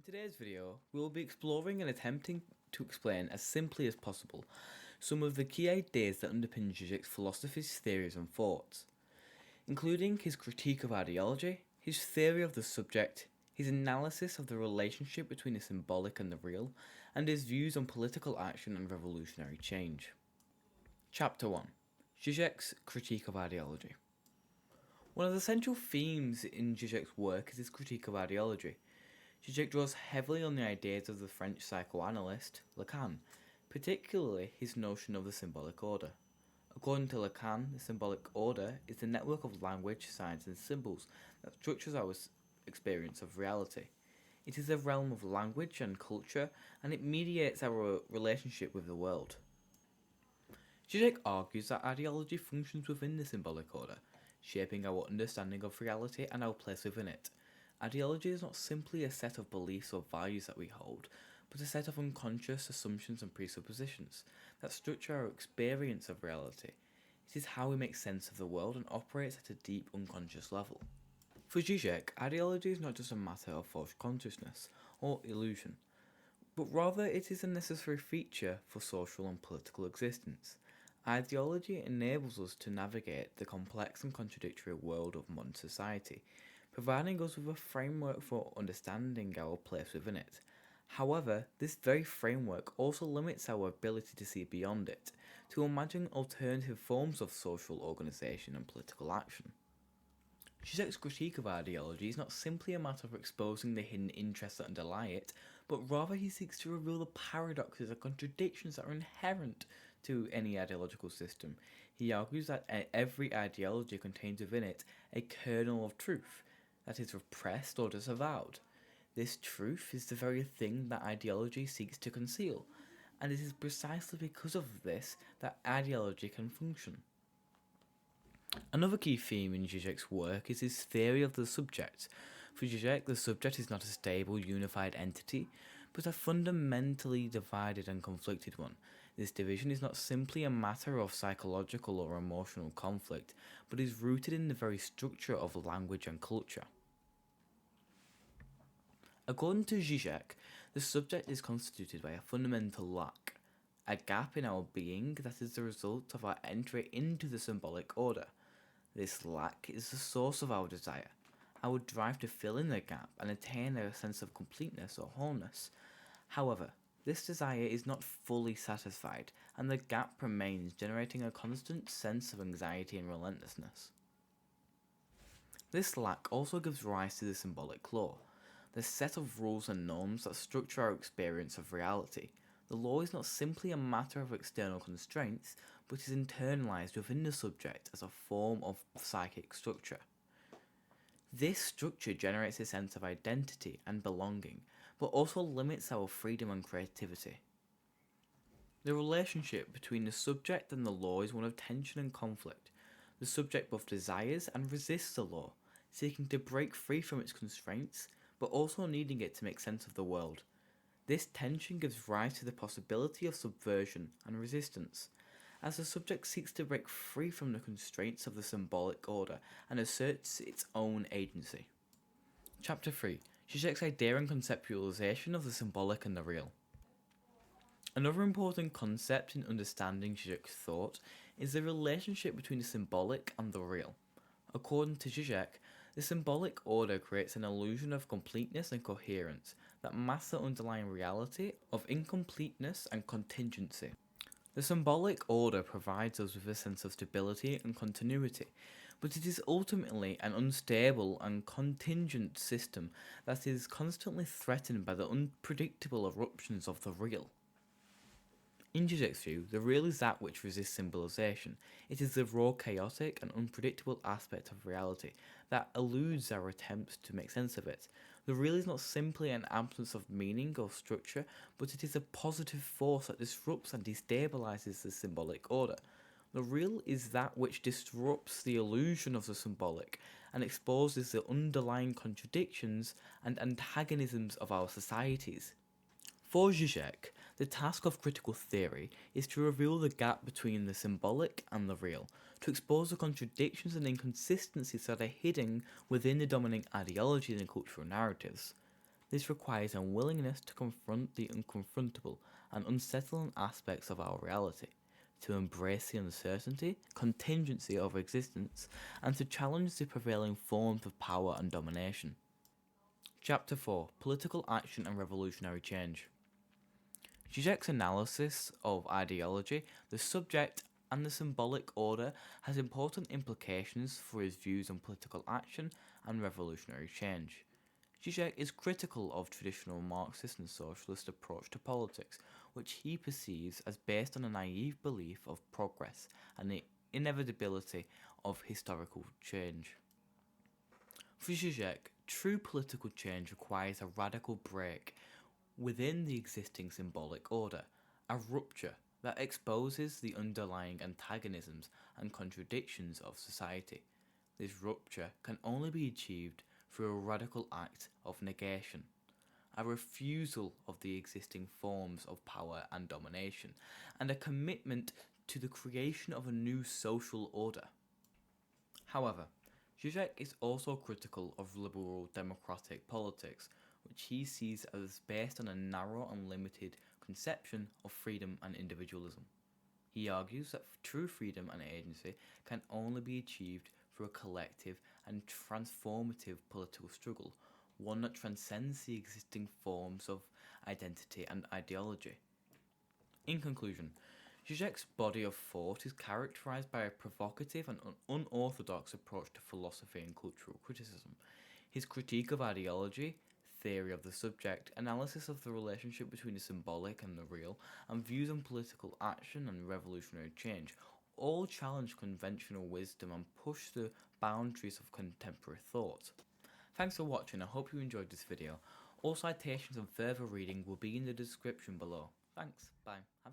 In today's video, we will be exploring and attempting to explain as simply as possible some of the key ideas that underpin Zizek's philosophies, theories and thoughts, including his critique of ideology, his theory of the subject, his analysis of the relationship between the symbolic and the real, and his views on political action and revolutionary change. Chapter 1. Zizek's critique of ideology. One of the central themes in Zizek's work is his critique of ideology. Zizek draws heavily on the ideas of the French psychoanalyst Lacan, particularly his notion of the symbolic order. According to Lacan, the symbolic order is the network of language, signs, and symbols that structures our experience of reality. It is a realm of language and culture, and it mediates our relationship with the world. Zizek argues that ideology functions within the symbolic order, shaping our understanding of reality and our place within it. Ideology is not simply a set of beliefs or values that we hold, but a set of unconscious assumptions and presuppositions that structure our experience of reality. It is how we make sense of the world and operates at a deep unconscious level. For Zizek, ideology is not just a matter of false consciousness or illusion, but rather it is a necessary feature for social and political existence. Ideology enables us to navigate the complex and contradictory world of modern society, providing us with a framework for understanding our place within it. However, this very framework also limits our ability to see beyond it, to imagine alternative forms of social organisation and political action. Zizek's critique of ideology is not simply a matter of exposing the hidden interests that underlie it, but rather he seeks to reveal the paradoxes and contradictions that are inherent to any ideological system. He argues that every ideology contains within it a kernel of truth that is repressed or disavowed. This truth is the very thing that ideology seeks to conceal, and it is precisely because of this that ideology can function. Another key theme in Zizek's work is his theory of the subject. For Zizek, the subject is not a stable, unified entity, but a fundamentally divided and conflicted one. This division is not simply a matter of psychological or emotional conflict, but is rooted in the very structure of language and culture. According to Zizek, the subject is constituted by a fundamental lack, a gap in our being that is the result of our entry into the symbolic order. This lack is the source of our desire, our drive to fill in the gap and attain a sense of completeness or wholeness. However, this desire is not fully satisfied, and the gap remains, generating a constant sense of anxiety and relentlessness. This lack also gives rise to the symbolic law, the set of rules and norms that structure our experience of reality. The law is not simply a matter of external constraints, but is internalized within the subject as a form of psychic structure. This structure generates a sense of identity and belonging, but also limits our freedom and creativity. The relationship between the subject and the law is one of tension and conflict. The subject both desires and resists the law, seeking to break free from its constraints, but also needing it to make sense of the world. This tension gives rise to the possibility of subversion and resistance, as the subject seeks to break free from the constraints of the symbolic order and asserts its own agency. Chapter 3. Zizek's idea and conceptualization of the symbolic and the real. Another important concept in understanding Zizek's thought is the relationship between the symbolic and the real. According to Zizek, the symbolic order creates an illusion of completeness and coherence that masks the underlying reality of incompleteness and contingency. The symbolic order provides us with a sense of stability and continuity, but it is ultimately an unstable and contingent system that is constantly threatened by the unpredictable eruptions of the real. In Zizek's view, the real is that which resists symbolization. It is the raw, chaotic, and unpredictable aspect of reality that eludes our attempts to make sense of it. The real is not simply an absence of meaning or structure, but it is a positive force that disrupts and destabilizes the symbolic order. The real is that which disrupts the illusion of the symbolic and exposes the underlying contradictions and antagonisms of our societies. For Zizek, the task of critical theory is to reveal the gap between the symbolic and the real, to expose the contradictions and inconsistencies that are hidden within the dominant ideologies and cultural narratives. This requires a willingness to confront the unconfrontable and unsettling aspects of our reality, to embrace the uncertainty, contingency of existence, and to challenge the prevailing forms of power and domination. Chapter 4: Political Action and Revolutionary Change. Zizek's analysis of ideology, the subject, and the symbolic order has important implications for his views on political action and revolutionary change. Zizek is critical of traditional Marxist and socialist approach to politics, which he perceives as based on a naive belief of progress and the inevitability of historical change. For Zizek, true political change requires a radical break within the existing symbolic order, a rupture that exposes the underlying antagonisms and contradictions of society. This rupture can only be achieved through a radical act of negation, a refusal of the existing forms of power and domination, and a commitment to the creation of a new social order. However, Zizek is also critical of liberal democratic politics, which he sees as based on a narrow and limited conception of freedom and individualism. He argues that true freedom and agency can only be achieved through a collective and transformative political struggle, one that transcends the existing forms of identity and ideology. In conclusion, Zizek's body of thought is characterized by a provocative and unorthodox approach to philosophy and cultural criticism. His critique of ideology, theory of the subject, analysis of the relationship between the symbolic and the real, and views on political action and revolutionary change all challenge conventional wisdom and push the boundaries of contemporary thought. Thanks for watching. I hope you enjoyed this video. All citations and further reading will be in the description below. Thanks. Bye. Have a